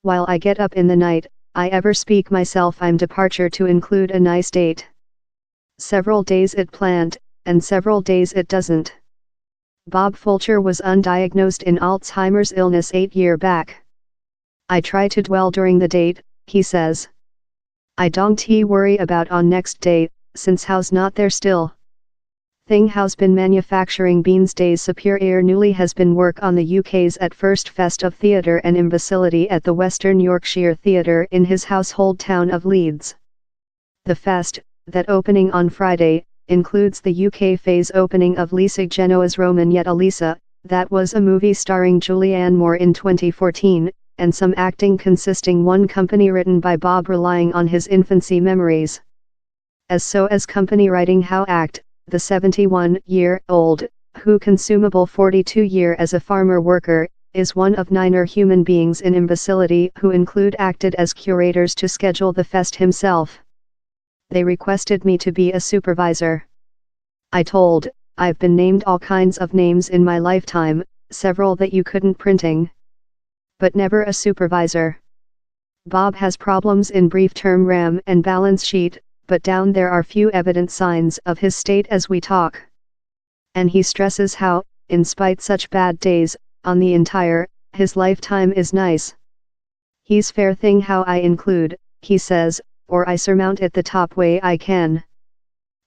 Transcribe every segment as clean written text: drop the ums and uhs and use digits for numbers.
While I get up in the night, I ever speak myself I'm departure to include a nice date. Several days it planned, and several days it doesn't. Bob Fulcher was undiagnosed in Alzheimer's illness 8 years back. I try to dwell during the date, he says. I don't worry about on next day, since how's not there still. Thing how's been manufacturing beans days superior newly has been work on the UK's at first Fest of Theatre and Imbecility at the Western Yorkshire Theatre in his household town of Leeds. The fest, that opening on Friday, includes the UK phase opening of Lisa Genoa's Romagnetta Lisa, that was a movie starring Julianne Moore in 2014, and some acting consisting one company written by Bob relying on his infancy memories. As company writing how act, the 71-year-old, who consumable 42-year as a farmer worker, is one of 9 human beings in Imbecility who include acted as curators to schedule the fest himself. They requested me to be a supervisor. I told, I've been named all kinds of names in my lifetime, several that you couldn't printing. But never a supervisor. Bob has problems in brief term RAM and balance sheet, but down there are few evident signs of his state as we talk. And he stresses how, in spite such bad days, on the entire, his lifetime is nice. He's fair thing how I include, he says, or I surmount it the top way I can.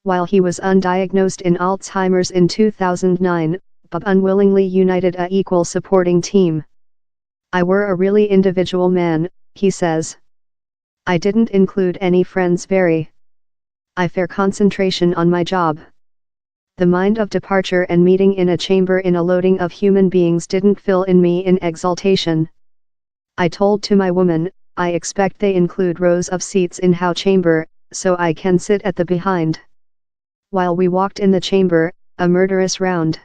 While he was undiagnosed in Alzheimer's in 2009, Bob unwillingly united a equal supporting team. I were a really individual man, he says. I didn't include any friends I fair concentration on my job. The mind of departure and meeting in a chamber in a loading of human beings didn't fill in me in exaltation. I told to my woman, I expect they include rows of seats in how chamber, so I can sit at the behind. While we walked in the chamber, a murderous round.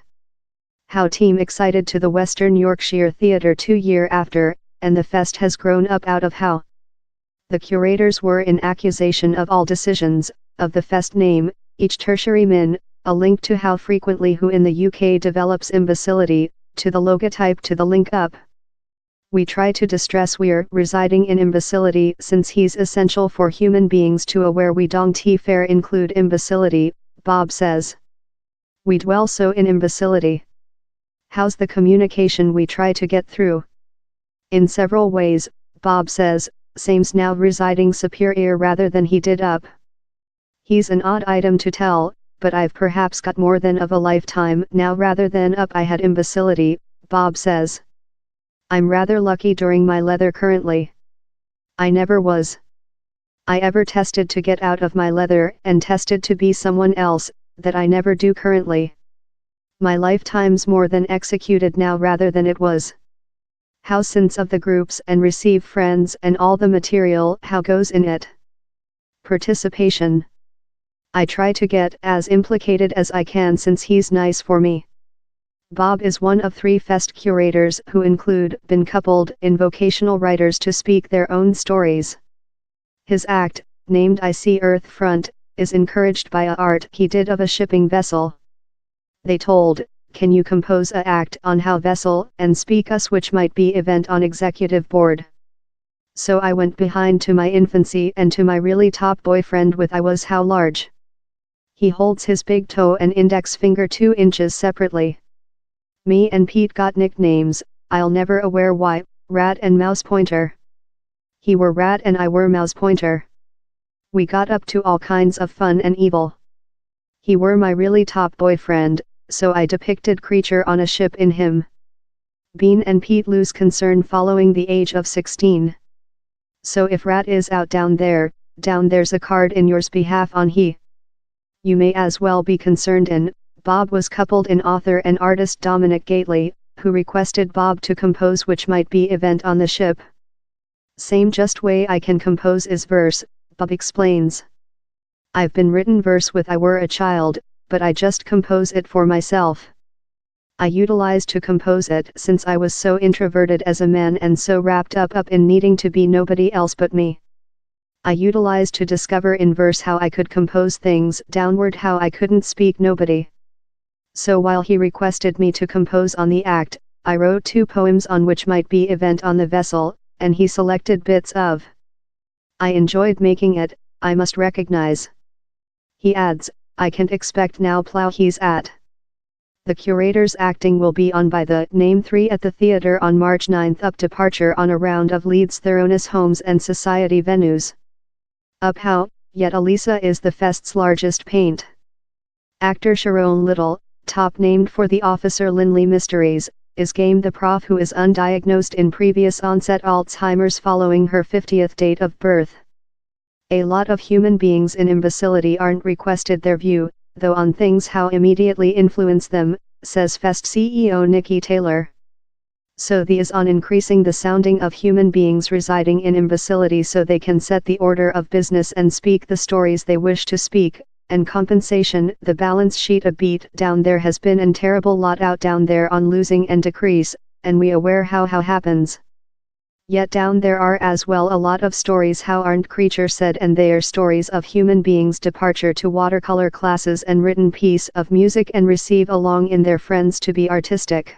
How team excited to the Western Yorkshire Theatre 2 years after, and the fest has grown up out of how. The curators were in accusation of all decisions, of the fest name, each tertiary min, a link to how frequently who in the UK develops imbecility, to the logotype to the link up. We try to distress we're residing in imbecility since he's essential for human beings to aware we don't fair include imbecility, Bob says. We dwell so in imbecility. How's the communication we try to get through? In several ways, Bob says, same's now residing superior rather than he did up. He's an odd item to tell, but I've perhaps got more than of a lifetime now rather than up I had imbecility, Bob says. I'm rather lucky during my leather currently. I never was. I ever tested to get out of my leather and tested to be someone else, that I never do currently. My lifetime's more than executed now rather than it was. How sense of the groups and receive friends and all the material how goes in it. Participation. I try to get as implicated as I can since he's nice for me. Bob is one of 3 fest curators who include been coupled in vocational writers to speak their own stories. His act, named I See Earth Front, is encouraged by a art he did of a shipping vessel. They told, can you compose a act on how vessel and speak us which might be event on executive board. So I went behind to my infancy and to my really top boyfriend with I was how large. He holds his big toe and index finger 2 inches separately. Me and Pete got nicknames, I'll never aware why, Rat and Mouse Pointer. He were Rat and I were Mouse Pointer. We got up to all kinds of fun and evil. He were my really top boyfriend, so I depicted creature on a ship in him. Bean and Pete lose concern following the age of 16. So if Rat is out down there's a card in yours behalf on he. You may as well be concerned in, Bob was coupled in author and artist Dominic Gately, who requested Bob to compose which might be event on the ship. Same just way I can compose is verse, Bob explains. I've been written verse with I were a child, but I just compose it for myself. I utilized to compose it since I was so introverted as a man and so wrapped up in needing to be nobody else but me. I utilized to discover in verse how I could compose things downward how I couldn't speak nobody. So while he requested me to compose on the act, I wrote 2 poems on which might be event on the vessel, and he selected bits of. I enjoyed making it, I must recognize. He adds, I can't expect now plow he's at. The curator's acting will be on by the Name 3 at the theatre on March 9 up departure on a round of Leeds Thoroughness homes and society venues. Up how, yet Elisa is the fest's largest paint. Actor Sharon Little, top named for the Officer Linley Mysteries, is game the prof who is undiagnosed in previous onset Alzheimer's following her 50th date of birth. A lot of human beings in Imbecility aren't requested their view, though on things how immediately influence them, says Fest CEO Nikki Taylor. So the is on increasing the sounding of human beings residing in Imbecility so they can set the order of business and speak the stories they wish to speak, and compensation. The balance sheet a beat down there has been an terrible lot out down there on losing and decrease, and we aware how happens. Yet down there are as well a lot of stories how aren't creature said, and they are stories of human beings departure to watercolor classes and written piece of music and receive along in their friends to be artistic.